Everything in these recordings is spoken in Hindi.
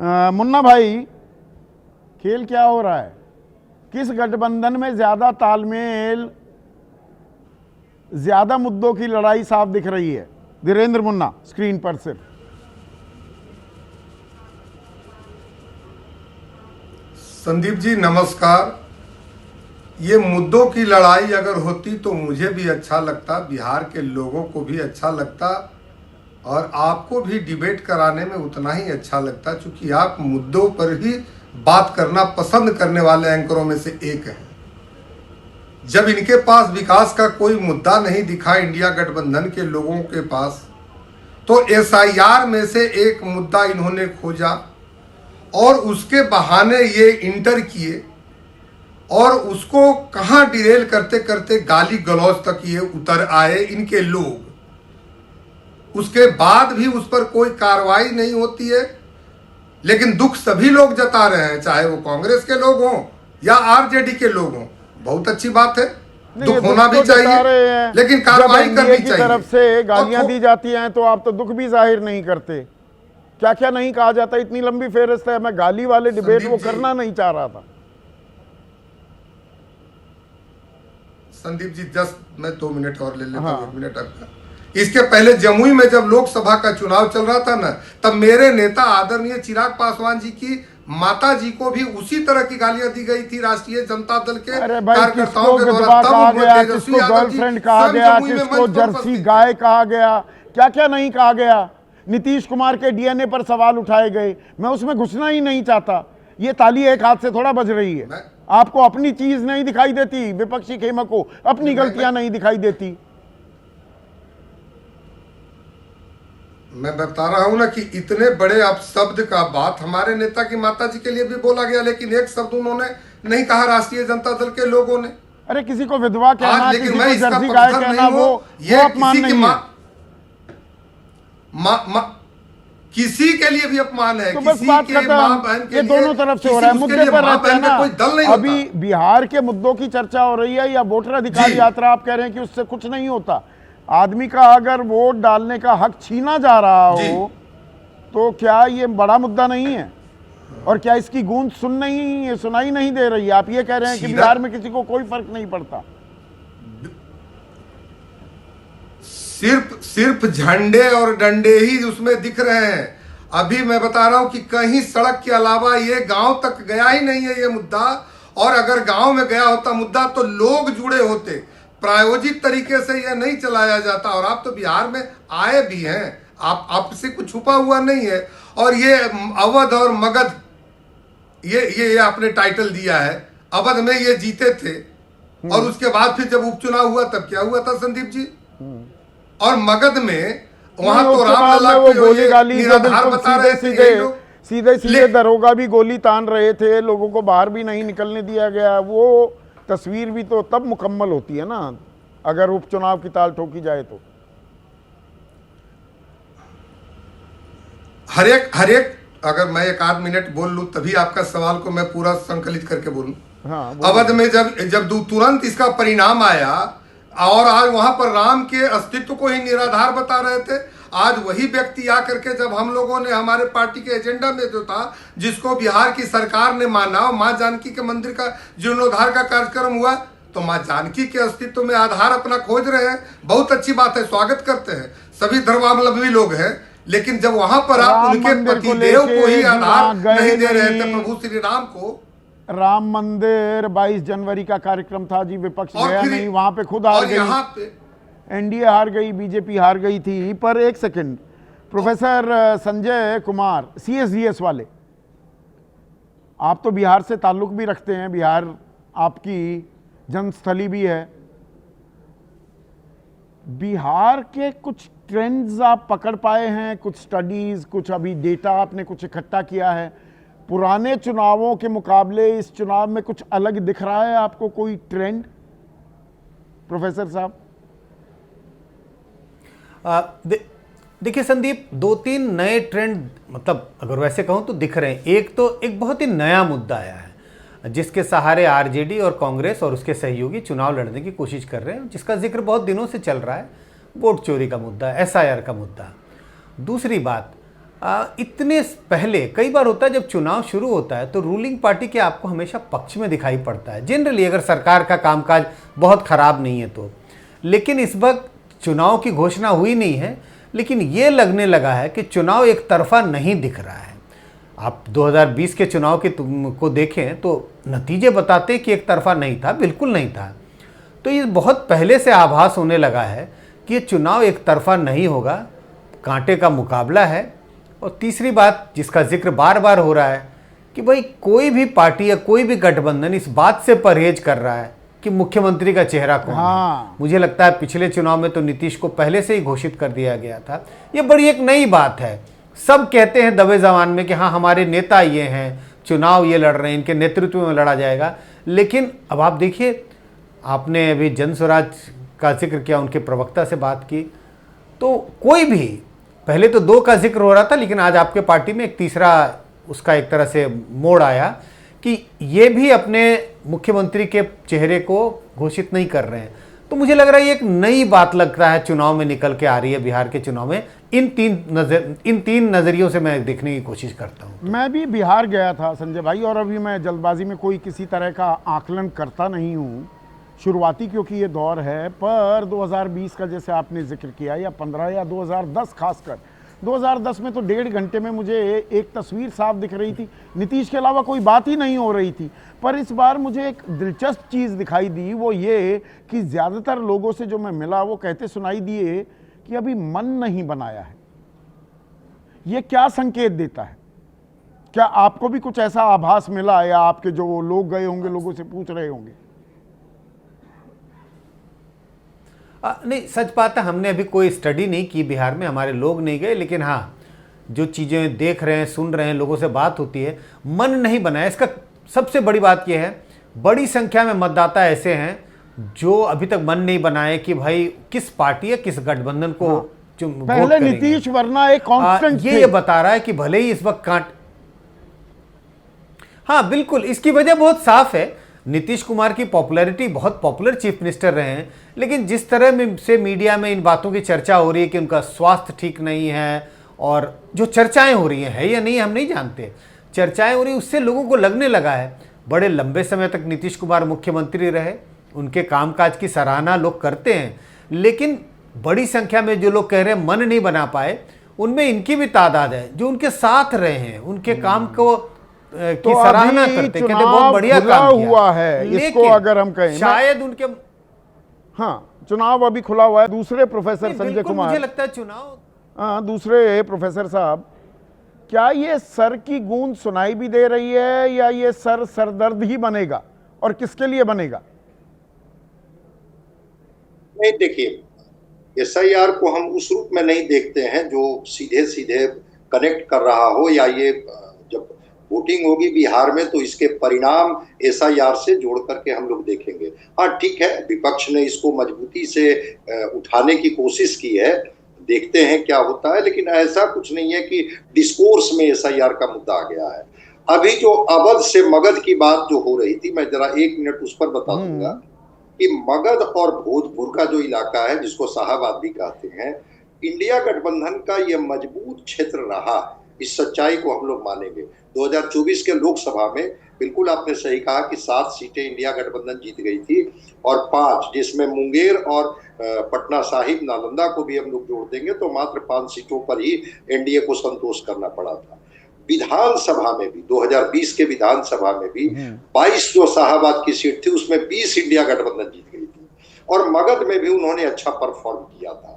मुन्ना भाई, खेल क्या हो रहा है? किस गठबंधन में ज्यादा तालमेल, ज्यादा मुद्दों की लड़ाई साफ दिख रही है? धीरेन्द्र मुन्ना स्क्रीन पर सिर्फ। संदीप जी नमस्कार। ये मुद्दों की लड़ाई अगर होती तो मुझे भी अच्छा लगता, बिहार के लोगों को भी अच्छा लगता और आपको भी डिबेट कराने में उतना ही अच्छा लगता, क्योंकि आप मुद्दों पर ही बात करना पसंद करने वाले एंकरों में से एक हैं। जब इनके पास विकास का कोई मुद्दा नहीं दिखा इंडिया गठबंधन के लोगों के पास, तो एसआईआर में से एक मुद्दा इन्होंने खोजा और उसके बहाने ये इंटर किए और उसको कहां डिरेल करते करते गाली गलौज तक ये उतर आए इनके लोग। उसके बाद भी उस पर कोई कार्रवाई नहीं होती है, लेकिन दुख सभी लोग जता रहे हैं, चाहे वो कांग्रेस के लोग हों या आरजेडी के लोग हों। बहुत अच्छी बात है, दुख होना भी चाहिए, लेकिन कार्रवाई करनी चाहिए। तरफ से गालियां दी जाती हैं तो आप तो दुख भी जाहिर नहीं करते। क्या क्या नहीं कहा जाता? इतनी लंबी फेहरिस्त है। मैं गाली वाले डिबेट वो करना नहीं चाह रहा था। संदीप जी मैं 2 मिनट और ले लेता हूं। 1 मिनट आपका। इसके पहले जमुई में जब लोकसभा का चुनाव चल रहा था ना, तब मेरे नेता आदरणीय चिराग पासवान जी की माता जी को भी उसी तरह की गालियां दी गई थी राष्ट्रीय जनता दल के कार्यकर्ताओं के द्वारा। किसको गर्लफ्रेंड कहा गया, किसको जर्सी गाय कहा गया, क्या क्या नहीं कहा गया। नीतीश कुमार के डीएनए पर सवाल उठाए गए। मैं उसमें घुसना ही नहीं चाहता। ये ताली एक हाथ से थोड़ा बज रही है। आपको अपनी चीज नहीं दिखाई देती, विपक्षी खेमा को अपनी गलतियां नहीं दिखाई देती। मैं बता रहा हूं ना कि इतने बड़े अपशब्द का बात हमारे नेता की माता जी के लिए भी बोला गया, लेकिन एक शब्द उन्होंने नहीं कहा राष्ट्रीय जनता दल के लोगों ने। अरे किसी को विधवा कहना, किसी को जर्सी गाय कहना, वो अपमान नहीं है। किसी के लिए भी अपमान है। तो बस बात खत्म। ये दोनों तरफ से हो रहा है। मुद्दे पर रहते हैं ना। कोई दल नहीं अभी बिहार के मुद्दों की चर्चा हो रही है या वोटर अधिकार यात्रा आप कह रहे हैं कि उससे कुछ नहीं होता। आदमी का अगर वोट डालने का हक छीना जा रहा हो तो क्या ये बड़ा मुद्दा नहीं है? और क्या इसकी गूंज सुनाई नहीं दे रही है? आप ये कह रहे हैं कि बिहार में किसी को कोई फर्क नहीं पड़ता। सिर्फ झंडे और डंडे ही उसमें दिख रहे हैं। अभी मैं बता रहा हूं कि कहीं सड़क के अलावा ये गांव तक गया ही नहीं है ये मुद्दा। और अगर गांव में गया होता मुद्दा तो लोग जुड़े होते। प्रायोजित तरीके से यह नहीं चलाया जाता। और आप तो बिहार में आए भी हैं, आपसे कुछ छुपा हुआ नहीं है। और ये अवध और मगध, ये आपने टाइटल दिया है। अवध में ये जीते थे और उसके बाद फिर जब उपचुनाव हुआ तब क्या हुआ था संदीप जी? और मगध में वहां तो रामलला को गोली गाली निराधार बता रहे थे। सीधे दरोगा भी गोली तान रहे थे, लोगों को बाहर भी नहीं निकलने दिया गया। वो तस्वीर भी तो तब मुकम्मल होती है ना अगर उपचुनाव की ताल ठोकी जाए तो। हर एक अगर मैं 1 मिनट बोल लूं तभी आपका सवाल को मैं पूरा संकलित करके बोलूं। अवध में जब तुरंत इसका परिणाम आया और आज वहां पर राम के अस्तित्व को ही निराधार बता रहे थे, आज वही व्यक्ति आकर के जब हम लोगों ने हमारे पार्टी के एजेंडा में जो था, जिसको बिहार की सरकार ने माना, मां जानकी के मंदिर का जीर्णोद्धार का कार्यक्रम हुआ, तो मां जानकी के अस्तित्व में आधार अपना खोज रहे हैं। बहुत अच्छी बात है, स्वागत करते हैं। सभी धर्मावलंबी लोग हैं, लेकिन जब वहां पर आप उनके पतिदेव को ही आधार नहीं दे रहे थे, प्रभु श्री राम को। राम मंदिर 22 जनवरी का कार्यक्रम था जी, विपक्ष गया नहीं, वहां पे खुद हार गई, एनडीए हार गई, बीजेपी हार गई थी। पर एक second, professor Sanjay Kumar CSDS वाले, आप तो बिहार से ताल्लुक भी रखते हैं, बिहार आपकी जन्मस्थली भी है। बिहार के कुछ ट्रेंड्स आप पकड़ पाए हैं? कुछ स्टडीज, कुछ अभी डेटा आपने कुछ इकट्ठा किया है? पुराने चुनावों के मुकाबले इस चुनाव में कुछ अलग दिख रहा है आपको, कोई ट्रेंड प्रोफेसर साहब? देखिए संदीप, 2-3 नए ट्रेंड, मतलब अगर वैसे कहूं तो दिख रहे हैं। एक बहुत ही नया मुद्दा आया है जिसके सहारे आरजेडी और कांग्रेस और उसके सहयोगी चुनाव लड़ने की कोशिश कर रहे हैं, जिसका जिक्र बहुत दिनों से चल रहा है। वोट चोरी का मुद्दा, एसआईआर का मुद्दा। दूसरी बात, इतने पहले कई बार होता है जब चुनाव शुरू होता है तो रूलिंग पार्टी के आपको हमेशा पक्ष में दिखाई पड़ता है जनरली, अगर सरकार का कामकाज बहुत खराब नहीं है तो। लेकिन इस वक्त चुनाव की घोषणा हुई नहीं है, लेकिन ये लगने लगा है कि चुनाव एक तरफा नहीं दिख रहा है। आप 2020 के चुनाव के को देखें तो नतीजे बताते कि एक तरफा नहीं था, बिल्कुल नहीं था। तो ये बहुत पहले से आभास होने लगा है कि ये चुनाव एक तरफा नहीं होगा, कांटे का मुकाबला है। और तीसरी बात जिसका जिक्र बार बार हो रहा है कि भाई कोई भी पार्टी या कोई भी गठबंधन इस बात से परहेज कर रहा है कि मुख्यमंत्री का चेहरा कौन है। मुझे लगता है पिछले चुनाव में तो नीतीश को पहले से ही घोषित कर दिया गया था। ये बड़ी एक नई बात है। सब कहते हैं दबे जबान में कि हाँ हमारे नेता ये हैं, चुनाव ये लड़ रहे हैं, इनके नेतृत्व में लड़ा जाएगा। लेकिन अब आप देखिए, आपने अभी जन स्वराज का जिक्र किया, उनके प्रवक्ता से बात की, तो कोई भी, पहले तो 2 का जिक्र हो रहा था, लेकिन आज आपके पार्टी में एक तीसरा उसका एक तरह से मोड़ आया कि ये भी अपने मुख्यमंत्री के चेहरे को घोषित नहीं कर रहे हैं। तो मुझे लग रहा है ये एक नई बात लगता है चुनाव में निकल के आ रही है बिहार के चुनाव में। इन तीन नज़रियों से मैं देखने की कोशिश करता हूँ। मैं भी बिहार गया था संजय भाई, और अभी मैं जल्दबाजी में कोई किसी तरह का आकलन करता नहीं हूँ शुरुआती, क्योंकि ये दौर है। पर 2020 का जैसे आपने जिक्र किया, या 15 या 2010, खासकर 2010 में तो 1.5 घंटे में मुझे एक तस्वीर साफ दिख रही थी, नीतीश के अलावा कोई बात ही नहीं हो रही थी। पर इस बार मुझे एक दिलचस्प चीज़ दिखाई दी, वो ये कि ज़्यादातर लोगों से जो मैं मिला वो कहते सुनाई दिए कि अभी मन नहीं बनाया है। ये क्या संकेत देता है? क्या आपको भी कुछ ऐसा आभास मिला, या आपके जो लोग गए होंगे लोगों से पूछ रहे होंगे? नहीं, सच बात है, हमने अभी कोई स्टडी नहीं की बिहार में, हमारे लोग नहीं गए। लेकिन हाँ, जो चीज़ें देख रहे हैं, सुन रहे हैं, लोगों से बात होती है, मन नहीं बना है। इसका सबसे बड़ी बात यह है, बड़ी संख्या में मतदाता ऐसे हैं जो अभी तक मन नहीं बनाए कि भाई किस पार्टी या किस गठबंधन को पहले नीतीश वरना एक कांस्टेंट ये बता रहा है कि भले ही इस वक्त हाँ बिल्कुल, इसकी वजह बहुत साफ है। नीतीश कुमार की पॉपुलैरिटी, बहुत पॉपुलर चीफ मिनिस्टर रहे हैं, लेकिन जिस तरह से मीडिया में इन बातों की चर्चा हो रही है कि उनका स्वास्थ्य ठीक नहीं है, और जो चर्चाएं हो रही हैं, है या नहीं हम नहीं जानते, चर्चाएं हो रही, उससे लोगों को लगने लगा है। बड़े लंबे समय तक नीतीश कुमार मुख्यमंत्री रहे, उनके कामकाज की सराहना लोग करते हैं, लेकिन बड़ी संख्या में जो लोग कह रहे हैं मन नहीं बना पाए, उनमें इनकी भी तादाद है जो उनके साथ रहे हैं, उनके काम को की सराहना करते, कहते बहुत बढ़िया काम हुआ है। इसको अगर हम कहें शायद उनके, हाँ चुनाव अभी खुला हुआ है। दूसरे प्रोफेसर संजय कुमार, मुझे लगता है चुनाव, हाँ दूसरे प्रोफेसर साहब, क्या ये सर की गूंज सुनाई भी दे रही है, या ये सरदर्द ही बनेगा, और किसके लिए बनेगा? नहीं, देखिए, एसआईआर को हम उस रूप में नहीं देखते हैं जो सीधे सीधे कनेक्ट कर रहा हो, या ये जब वोटिंग होगी बिहार में तो इसके परिणाम एसआईआर से जोड़ करके हम लोग देखेंगे। हाँ ठीक है, विपक्ष ने इसको मजबूती से उठाने की कोशिश की है, देखते हैं क्या होता है, लेकिन ऐसा कुछ नहीं है कि डिस्कोर्स में एसआईआर का मुद्दा आ गया है। अभी जो अवध से मगध की बात जो हो रही थी, मैं जरा 1 मिनट उस पर बता दूंगा कि मगध और भोजपुर का जो इलाका है, जिसको शाहाबाद भी कहते हैं, इंडिया गठबंधन का यह मजबूत क्षेत्र रहा है। इस सच्चाई को हम लोग मानेंगे। 2024 के लोकसभा में बिल्कुल आपने सही कहा कि 7 सीटें इंडिया गठबंधन जीत गई थी, और 5 जिसमें मुंगेर और पटना साहिब, नालंदा को भी हम लोग जोड़ देंगे तो मात्र 5 सीटों पर ही एनडीए को संतोष करना पड़ा था। विधानसभा में भी 2020 के विधानसभा में भी 22 जो शाहाबाद की सीट थी उसमें 20 इंडिया गठबंधन जीत गई थी, और मगध में भी उन्होंने अच्छा परफॉर्म किया था।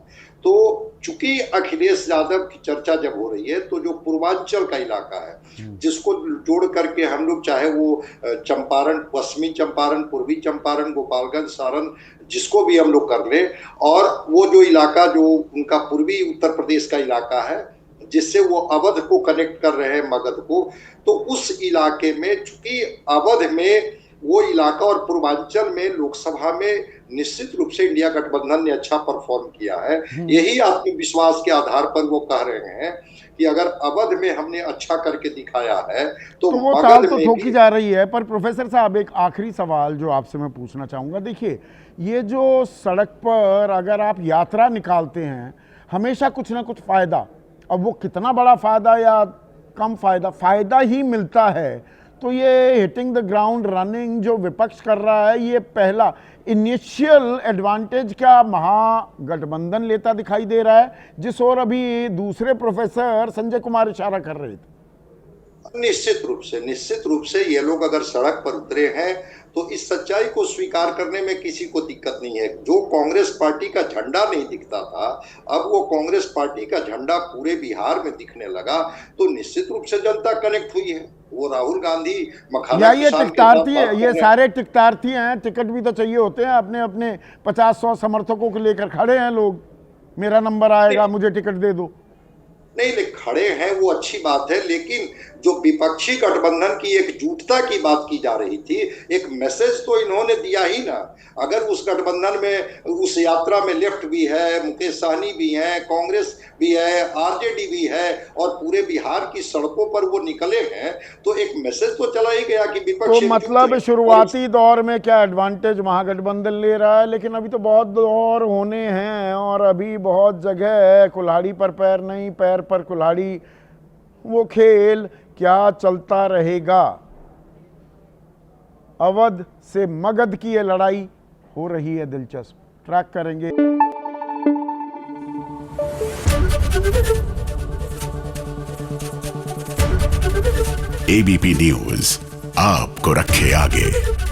तो चूंकि अखिलेश यादव की चर्चा जब हो रही है, तो जो पूर्वांचल का इलाका है जिसको जोड़ करके हम लोग, चाहे वो चंपारण, पश्चिमी चंपारण, पूर्वी चंपारण, गोपालगंज, सारण, जिसको भी हम लोग कर ले, और वो जो इलाका जो उनका पूर्वी उत्तर प्रदेश का इलाका है जिससे वो अवध को कनेक्ट कर रहे हैं मगध को, तो उस इलाके में चूंकि अवध में वो इलाका और पूर्वांचल में लोकसभा में निश्चित रूप से इंडिया गठबंधन ने अच्छा परफॉर्म किया है। यही आत्मविश्वास के आधार पर वो कह रहे हैं कि अगर अवध में हमने अच्छा करके दिखाया है तो वो ताल तो ठोकी जा रही है। पर प्रोफेसर साहब, एक आखिरी सवाल जो आपसे मैं पूछना चाहूँगा, देखिए ये जो सड़क पर अगर आप यात्रा निकालते हैं, हमेशा कुछ ना कुछ फ़ायदा अब वो कितना बड़ा फ़ायदा या कम फ़ायदा ही मिलता है, तो ये हिटिंग द ग्राउंड रनिंग जो विपक्ष कर रहा है, ये पहला इनिशियल एडवांटेज क्या महागठबंधन लेता दिखाई दे रहा है, जिस ओर अभी दूसरे प्रोफेसर संजय कुमार इशारा कर रहे थे? निश्चित रूप से ये लोग अगर सड़क पर उतरे हैं तो इस सच्चाई को स्वीकार करने में किसी को दिक्कत नहीं है। जो कांग्रेस पार्टी का झंडा नहीं दिखता था, अब वो कांग्रेस पार्टी का झंडा पूरे बिहार में दिखने लगा, तो निश्चित रूप से जनता कनेक्ट हुई है। वो राहुल गांधी या ये टिकटार्थी है, ये सारे टिकटार्थी हैं, टिकट भी तो चाहिए होते हैं, अपने अपने 50-100 समर्थकों को लेकर खड़े हैं लोग, मेरा नंबर आएगा, मुझे टिकट दे दो। नहीं, खड़े हैं वो अच्छी बात है, लेकिन जो विपक्षी गठबंधन की एकजुटता की बात की जा रही थी, एक मैसेज तो इन्होंने दिया ही ना। अगर उस गठबंधन में, उस यात्रा में लेफ्ट भी है, मुकेश सहनी भी है, कांग्रेस भी है, आरजेडी भी है, और पूरे बिहार की सड़कों पर वो निकले हैं, तो एक मैसेज तो चला ही गया कि विपक्ष। तो मतलब शुरुआती दौर में क्या एडवांटेज महागठबंधन ले रहा है, लेकिन अभी तो बहुत दौर होने हैं और अभी बहुत जगह है, कुल्हाड़ी पर पैर नहीं, पैर पर कुल्हाड़ी, वो खेल क्या चलता रहेगा। अवध से मगध की ये लड़ाई हो रही है दिलचस्प, ट्रैक करेंगे। एबीपी न्यूज आपको रखे आगे।